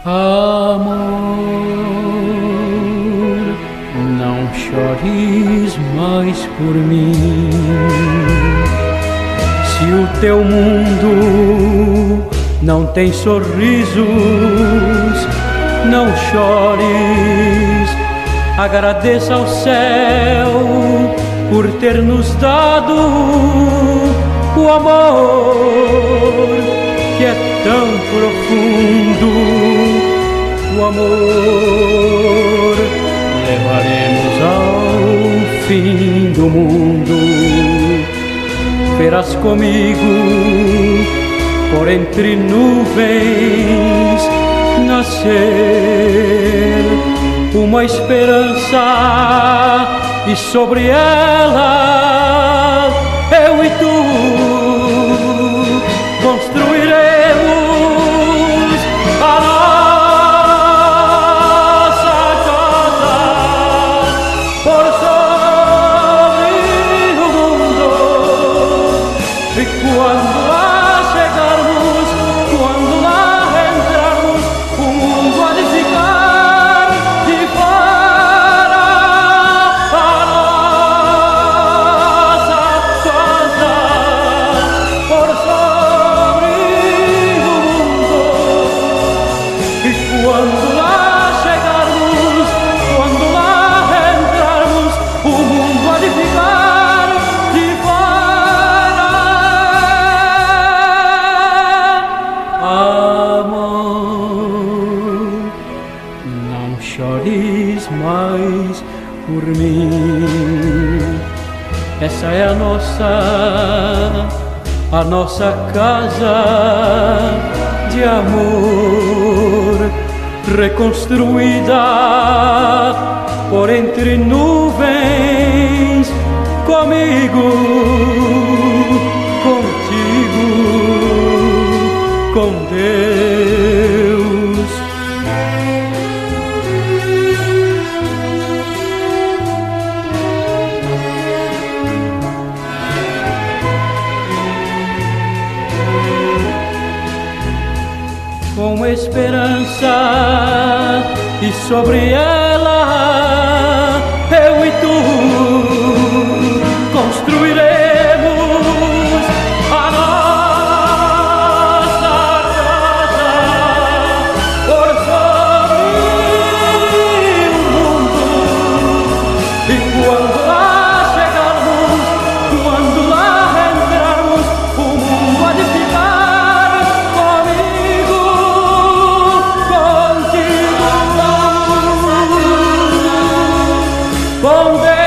Amor, não chores mais por mim. Se o teu mundo não tem sorrisos, não chores. Agradeça ao céu por ter nos dado o amor que é tão profundo. O amor levaremos ao fim do mundo. Verás comigo por entre nuvens nascer uma esperança, e sobre ela eu e tu construiremos a nossa casa por sobre o mundo. E quando lá chegarmos, quando lá entrarmos, o mundo há de ficar de fora. A nossa casa por sobre o mundo. E quando lá chegarmos, quando lá entrarmos, o mundo há de ficar de fora. Amor, não chores mais por mim. Essa é a nossa casa de amor, reconstruída por entre nuvens, comigo, contigo, com Deus. Com esperança, e sobre ela eu e tu construiremos a nossa casa por sobre o mundo. E quando lá chegarmos, quando lá entrarmos, o mundo há de ficar comigo, contigo, com Deus.